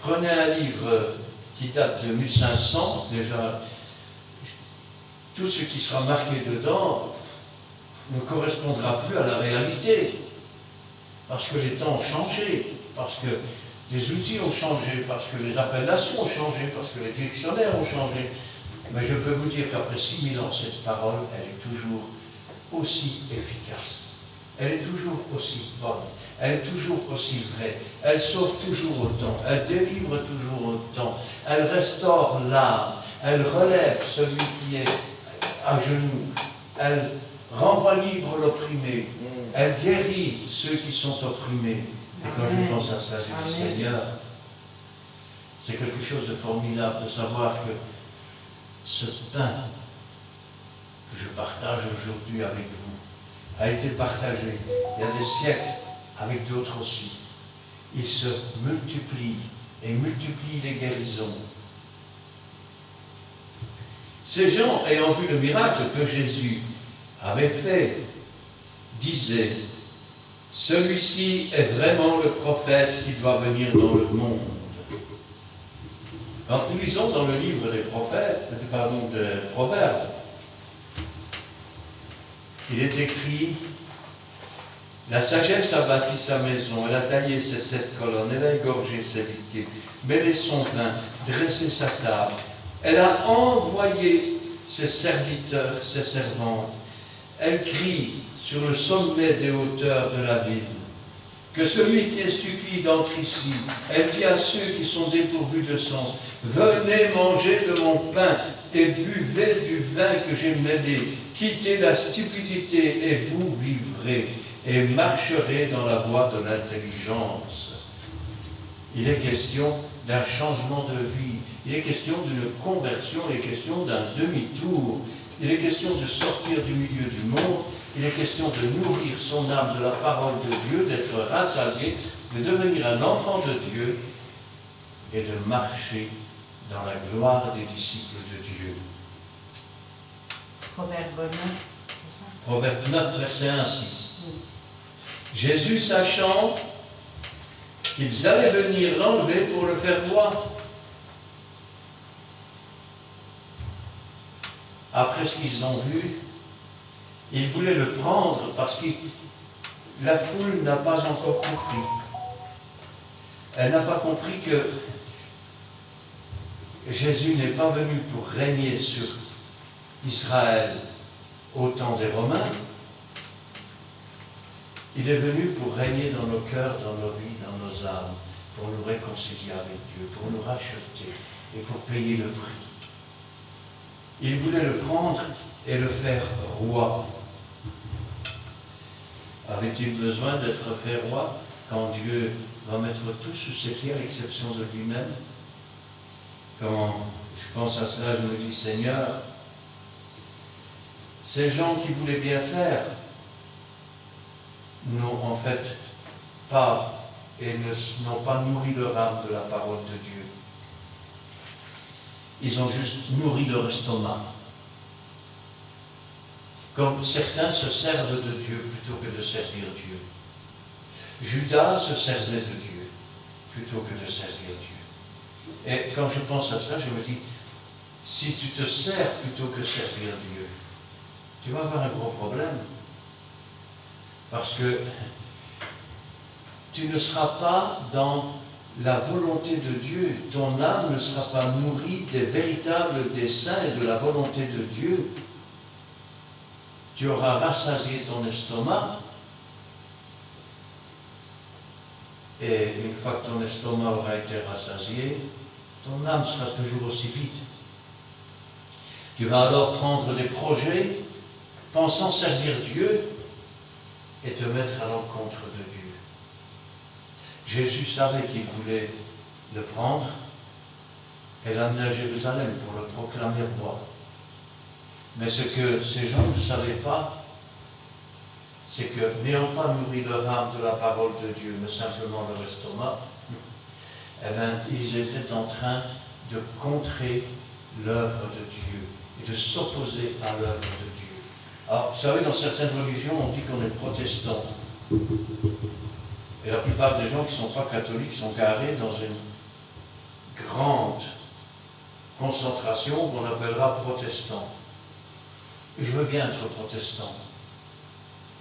Prenez un livre qui date de 1500, déjà, tout ce qui sera marqué dedans ne correspondra plus à la réalité. Parce que les temps ont changé, parce que les outils ont changé, parce que les appellations ont changé, parce que les dictionnaires ont changé. Mais je peux vous dire qu'après 6000 ans, cette parole, elle est toujours aussi efficace. Elle est toujours aussi bonne. Elle est toujours aussi vraie. Elle sauve toujours autant. Elle délivre toujours autant. Elle restaure l'âme. Elle relève celui qui est à genoux. Elle renvoie libre l'opprimé. Elle guérit ceux qui sont opprimés. Et quand je pense à ça, je dis Seigneur, c'est quelque chose de formidable de savoir que ce pain que je partage aujourd'hui avec vous a été partagé il y a des siècles avec d'autres aussi. Il se multiplie et multiplie les guérisons. Ces gens, ayant vu le miracle que Jésus avait fait, disaient « Celui-ci est vraiment le prophète qui doit venir dans le monde. » Quand nous lisons dans le livre des prophètes, des Proverbes, il est écrit « La sagesse a bâti sa maison, elle a taillé ses 7 colonnes, elle a égorgé ses victimes, mêlé son vin, dressé sa table. Elle a envoyé ses serviteurs, ses servantes. Elle crie sur le sommet des hauteurs de la ville. Que celui qui est stupide entre ici. Elle dit à ceux qui sont dépourvus de sens, venez manger de mon pain et buvez du vin que j'ai mêlé. Quittez la stupidité et vous vivrez et marcherez dans la voie de l'intelligence. Il est question d'un changement de vie. Il est question d'une conversion, il est question d'un demi-tour. Il est question de sortir du milieu du monde. Il est question de nourrir son âme de la parole de Dieu, d'être rassasié, de devenir un enfant de Dieu et de marcher dans la gloire des disciples de Dieu. Proverbe 9, verset 1 à 6. Jésus, sachant qu'ils allaient venir l'enlever pour le faire roi, après ce qu'ils ont vu, ils voulaient le prendre parce que la foule n'a pas encore compris. Elle n'a pas compris que Jésus n'est pas venu pour régner sur Israël au temps des Romains. Il est venu pour régner dans nos cœurs, dans nos vies, dans nos âmes, pour nous réconcilier avec Dieu, pour nous racheter et pour payer le prix. Il voulait le prendre et le faire roi. Avait-il besoin d'être fait roi quand Dieu va mettre tout sous ses pieds à l'exception de lui-même? Quand je pense à cela, je me dis, Seigneur, ces gens qui voulaient bien faire n'ont en fait pas et n'ont pas nourri leur âme de la parole de Dieu. Ils ont juste nourri leur estomac. Comme certains se servent de Dieu plutôt que de servir Dieu. Judas se servait de Dieu plutôt que de servir Dieu. Et quand je pense à ça, je me dis, si tu te sers plutôt que servir Dieu, tu vas avoir un gros problème. Parce que tu ne seras pas dans la volonté de Dieu. Ton âme ne sera pas nourrie des véritables desseins et de la volonté de Dieu. Tu auras rassasié ton estomac. Et une fois que ton estomac aura été rassasié, ton âme sera toujours aussi vide. Tu vas alors prendre des projets pensant servir Dieu et te mettre à l'encontre de Dieu. Jésus savait qu'il voulait le prendre et l'amener à Jérusalem pour le proclamer roi. Mais ce que ces gens ne savaient pas, c'est que, n'ayant pas nourri leur âme de la parole de Dieu, mais simplement leur estomac, eh bien, ils étaient en train de contrer l'œuvre de Dieu et de s'opposer à l'œuvre de Dieu. Alors, vous savez, dans certaines religions, on dit qu'on est protestant. Et la plupart des gens qui ne sont pas catholiques sont carrés dans une grande concentration qu'on appellera protestant. Et je veux bien être protestant,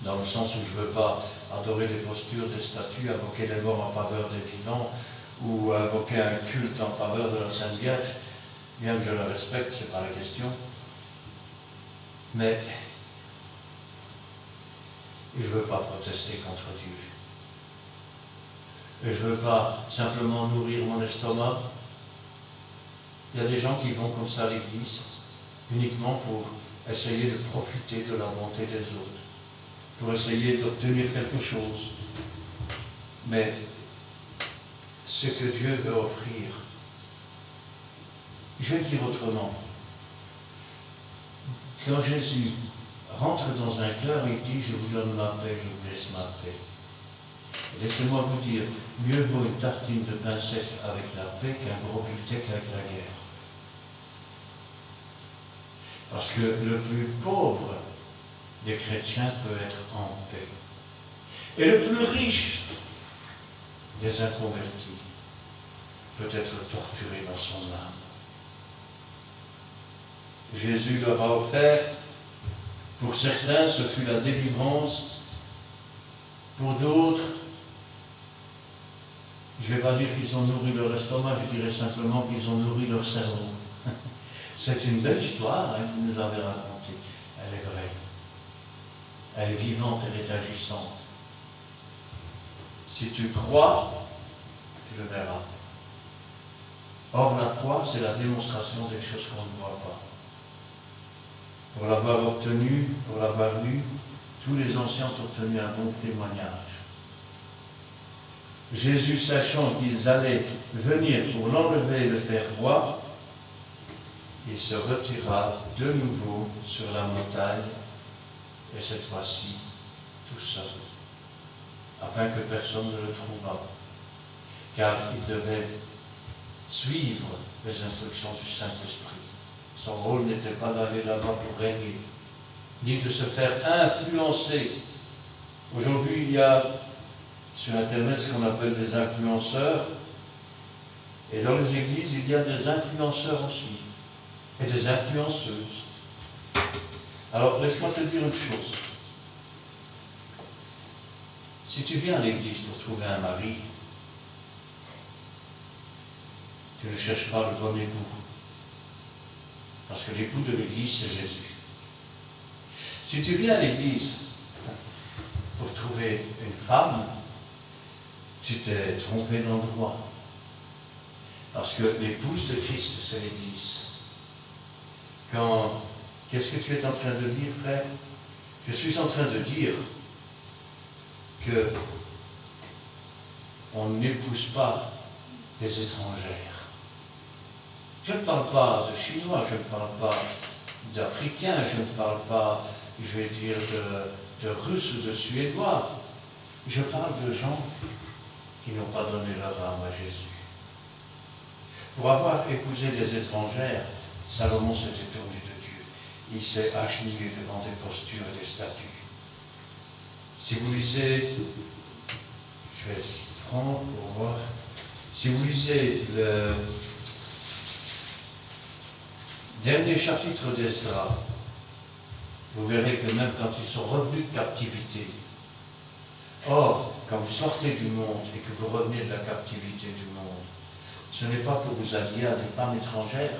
dans le sens où je ne veux pas adorer les postures des statues, invoquer les morts en faveur des vivants, ou invoquer un culte en faveur de la Sainte Vierge, bien que je le respecte, ce n'est pas la question. Mais je ne veux pas protester contre Dieu. Et je ne veux pas simplement nourrir mon estomac. Il y a des gens qui vont comme ça à l'église, uniquement pour essayer de profiter de la bonté des autres, pour essayer d'obtenir quelque chose. Mais ce que Dieu veut offrir, je vais le dire autrement. Quand Jésus rentre dans un cœur, il dit, je vous donne ma paix, je vous laisse ma paix. Laissez-moi vous dire, mieux vaut une tartine de pain sec avec la paix qu'un gros beefsteak avec la guerre. Parce que le plus pauvre des chrétiens peut être en paix. Et le plus riche des inconvertis peut être torturé dans son âme. Jésus leur a offert, pour certains, ce fut la délivrance, pour d'autres, je ne vais pas dire qu'ils ont nourri leur estomac, je dirais simplement qu'ils ont nourri leur cerveau. C'est une belle histoire que vous nous avez racontée. Elle est vraie. Elle est vivante, elle est agissante. Si tu crois, tu le verras. Or, la foi, c'est la démonstration des choses qu'on ne voit pas. Pour l'avoir obtenu, pour l'avoir lu, tous les anciens ont obtenu un bon témoignage. Jésus, sachant qu'ils allaient venir pour l'enlever et le faire roi, il se retira de nouveau sur la montagne, et cette fois-ci, tout seul, afin que personne ne le trouvât, car il devait suivre les instructions du Saint-Esprit. Son rôle n'était pas d'aller là-bas pour régner, ni de se faire influencer. Aujourd'hui, il y a sur Internet ce qu'on appelle des influenceurs, et dans les églises, il y a des influenceurs aussi, et des influenceuses. Alors, laisse-moi te dire une chose. Si tu viens à l'église pour trouver un mari, tu ne cherches pas le bon époux. Parce que l'époux de l'Église, c'est Jésus. Si tu viens à l'Église pour trouver une femme, tu t'es trompé d'endroit. Parce que l'épouse de Christ, c'est l'Église. Qu'est-ce que tu es en train de dire, frère? Je suis en train de dire que on n'épouse pas des étrangères. Je ne parle pas de Chinois, je ne parle pas d'Africains, je ne parle pas, je vais dire, de Russes ou de Suédois. Je parle de gens qui n'ont pas donné leur âme à Jésus. Pour avoir épousé des étrangères, Salomon s'est détourné de Dieu. Il s'est agenouillé devant des postures et des statues. Si vous lisez, je vais prendre pour voir, si vous lisez le dernier chapitre d'Esdras, vous verrez que même quand ils sont revenus de captivité, or, quand vous sortez du monde et que vous revenez de la captivité du monde, ce n'est pas que vous alliez à des femmes étrangères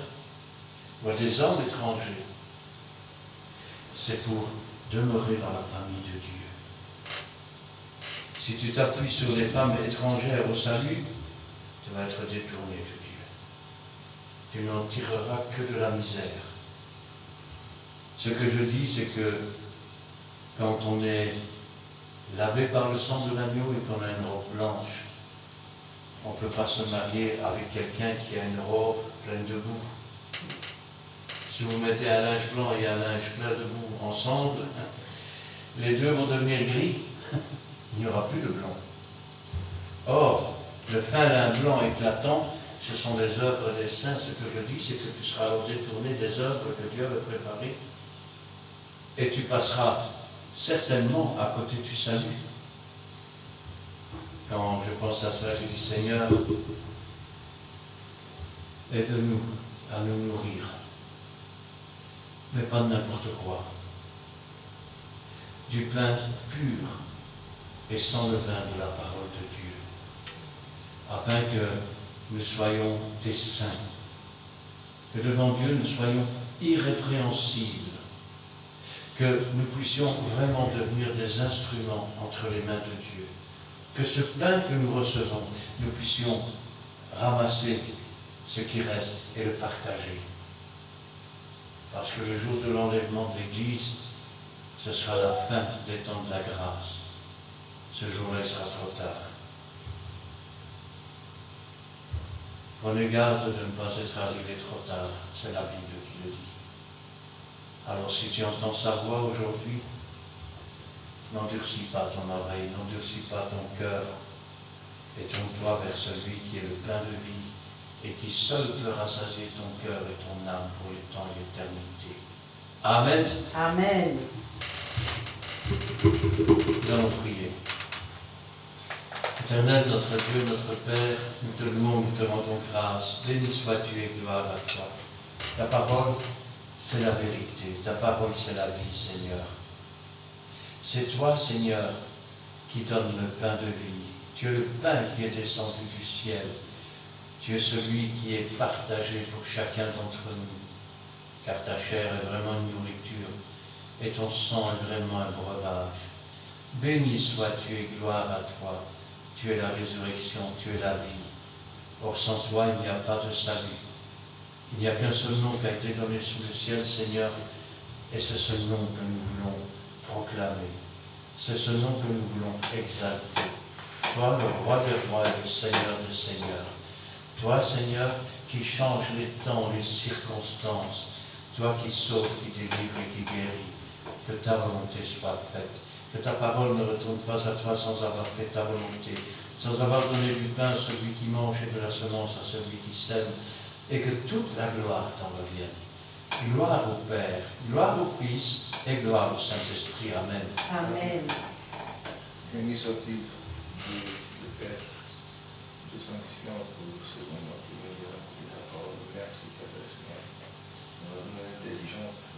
ou à des hommes étrangers. C'est pour demeurer dans la famille de Dieu. Si tu t'appuies sur les femmes étrangères au salut, tu vas être détourné de Dieu. Tu n'en tireras que de la misère. Ce que je dis, c'est que quand on est lavé par le sang de l'agneau et qu'on a une robe blanche, on ne peut pas se marier avec quelqu'un qui a une robe pleine de boue. Si vous mettez un linge blanc et un linge plein de boue ensemble, les deux vont devenir gris. Il n'y aura plus de blanc. Or, le fin lin blanc éclatant, ce sont les œuvres des saints. Ce que je dis, c'est que tu seras alors détourné des œuvres que Dieu avait préparées. Et tu passeras certainement à côté du salut. Quand je pense à ça, je dis, Seigneur, aide-nous à nous nourrir, mais pas de n'importe quoi. Du pain pur et sans levain de la parole de Dieu, afin que nous soyons des saints, que devant Dieu nous soyons irrépréhensibles, que nous puissions vraiment devenir des instruments entre les mains de Dieu, que ce pain que nous recevons, nous puissions ramasser ce qui reste et le partager. Parce que le jour de l'enlèvement de l'Église, ce sera la fin des temps de la grâce. Ce jour-là, il sera trop tard. Prenez garde de ne pas être arrivé trop tard. C'est la Bible qui le dit. Alors si tu entends sa voix aujourd'hui, n'endurcis pas ton oreille, n'endurcis pas ton cœur, et tourne-toi vers celui qui est le pain de vie et qui seul peut rassasier ton cœur et ton âme pour les temps et l'éternité. Amen. Amen. Nous allons prier. Éternel, notre Dieu, notre Père, nous te louons, nous te rendons grâce. Béni sois-tu et gloire à toi. Ta parole, c'est la vérité. Ta parole, c'est la vie, Seigneur. C'est toi, Seigneur, qui donne le pain de vie. Tu es le pain qui est descendu du ciel. Tu es celui qui est partagé pour chacun d'entre nous. Car ta chair est vraiment une nourriture et ton sang est vraiment un breuvage. Béni sois-tu et gloire à toi. Tu es la résurrection, tu es la vie. Or, sans toi, il n'y a pas de salut. Il n'y a qu'un seul nom qui a été donné sous le ciel, Seigneur, et c'est ce nom que nous voulons proclamer. C'est ce nom que nous voulons exalter. Toi, le roi des rois et le Seigneur des seigneurs. Toi, Seigneur, qui change les temps, les circonstances. Toi qui sauves, qui délivre et qui guérit. Que ta volonté soit faite. Que ta parole ne retourne pas à toi sans avoir fait ta volonté, sans avoir donné du pain à celui qui mange et de la semence à celui qui sème, et que toute la gloire t'en revienne. Gloire au Père, gloire au Fils et gloire au Saint-Esprit. Amen. Amen. Béni soit-il le Père, de sanctifiant pour ce moment qui vient de raconter ta parole. Merci, Père Seigneur. Nous avons donné l'intelligence,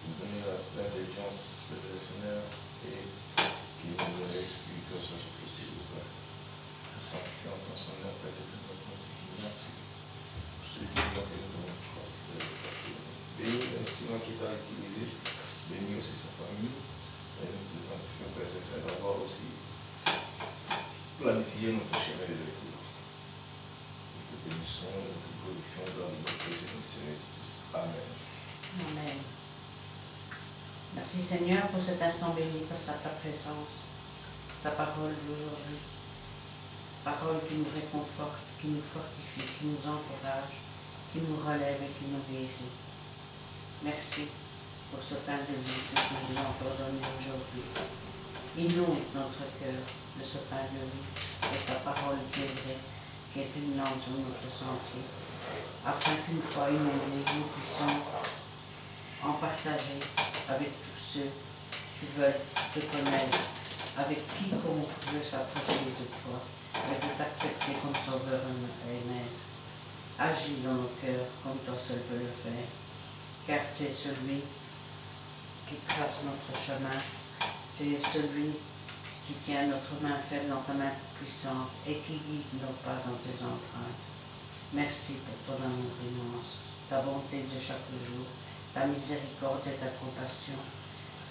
nous donner l'intelligence de le Seigneur et qui nous donne l'esprit que ce soit possible, Père. Sanctifiant ton Seigneur, Père, de notre confinement, pour celui qui nous l'instrument qui t'a utilisé, bénis aussi sa famille, et nous te sanctifions, Père Saint, d'avoir aussi planifié notre chemin de retour. Nous te bénissons, nous te glorifions dans notre Jésus. Amen. Amen. Merci Seigneur pour cet instant béni, pour ta présence, ta parole d'aujourd'hui. Parole qui nous réconforte, qui nous fortifie, qui nous encourage, qui nous relève et qui nous guérit. Merci pour ce pain de vie que tu nous as encore donné aujourd'hui. Inonde notre cœur de ce pain de vie, de ta parole qui est vraie, qui est une lampe sur notre sentier, afin qu'une fois inondés, nous puissions en partager avec tous ceux qui veulent te connaître, avec quiconque veut s'approcher de toi, et de t'accepter comme sauveur et maître. Agis dans nos cœurs comme toi seul peux le faire, car tu es celui qui trace notre chemin, tu es celui qui tient notre main faible dans ta main puissante et qui guide nos pas dans tes empreintes. Merci pour ton amour immense, ta bonté de chaque jour, ta miséricorde et ta compassion.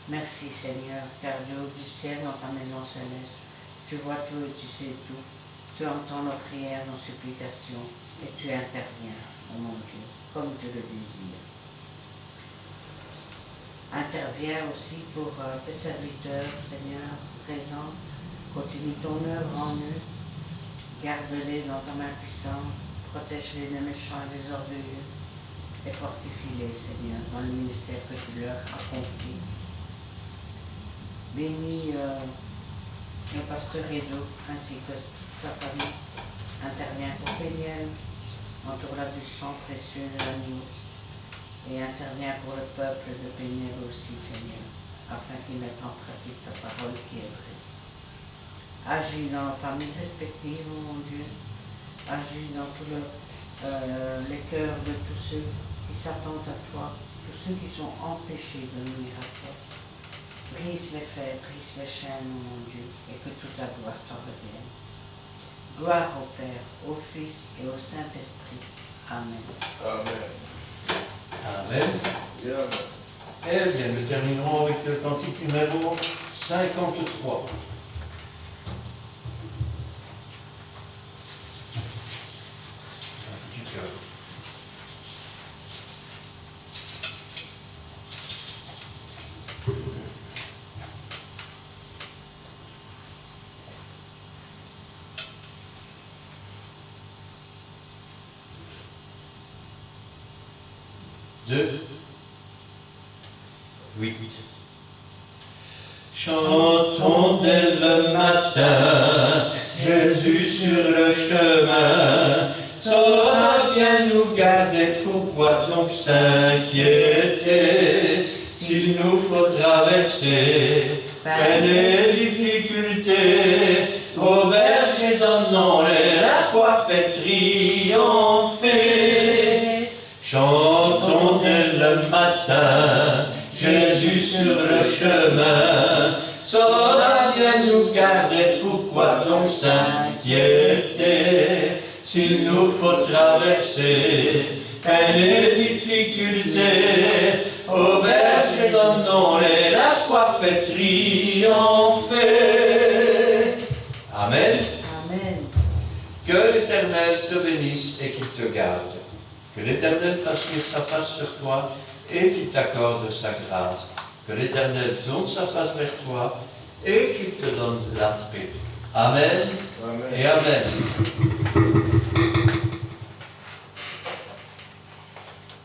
Merci Seigneur, car du haut du ciel dans ta maison céleste, tu vois tout et tu sais tout. Tu entends nos prières, nos supplications, et tu interviens, oh mon Dieu, comme tu le désires. Interviens aussi pour tes serviteurs, Seigneur, présents. Continue ton œuvre en eux. Garde-les dans ta main puissante. Protège-les des méchants et des orgueilleux. Et fortifie-les, Seigneur, dans le ministère que tu leur as confié. Bénis le pasteur Edo ainsi que toute sa famille. Intervient pour Péniel, entoure-la du sang précieux de l'agneau. Et intervient pour le peuple de Péniel aussi, Seigneur, afin qu'ils mettent en pratique ta parole qui est vraie. Agis dans nos familles respectives, oh mon Dieu. Agis dans tous les cœurs de tous ceux qui s'attendent à toi, tous ceux qui sont empêchés de venir à toi. Brise les fers, brise les chaînes, oh mon Dieu, et que toute la gloire t'en revienne. Gloire au Père, au Fils et au Saint-Esprit. Amen. Amen. Amen. Et amen. Eh bien, nous terminerons avec le cantique numéro 53. Un petit cœur. Oui. Chantons dès le matin, Jésus sur le chemin, saura bien nous garder, pourquoi donc s'inquiéter, s'il nous faut traverser peine et difficultés, au berger donnons-les, la foi fait triompher. Chantons dès le matin, Jésus sur le chemin, saura bien nous garder, pourquoi donc s'inquiéter, s'il nous faut traverser peine et difficultés, au berger donnons-les, la foi fait triompher. Amen. Amen. Que l'Éternel te bénisse et qu'il te garde. Que l'Éternel fasse luire sa face sur toi et qu'il t'accorde sa grâce. Que l'Éternel tourne sa face vers toi et qu'il te donne la paix. Amen, Amen. et Amen.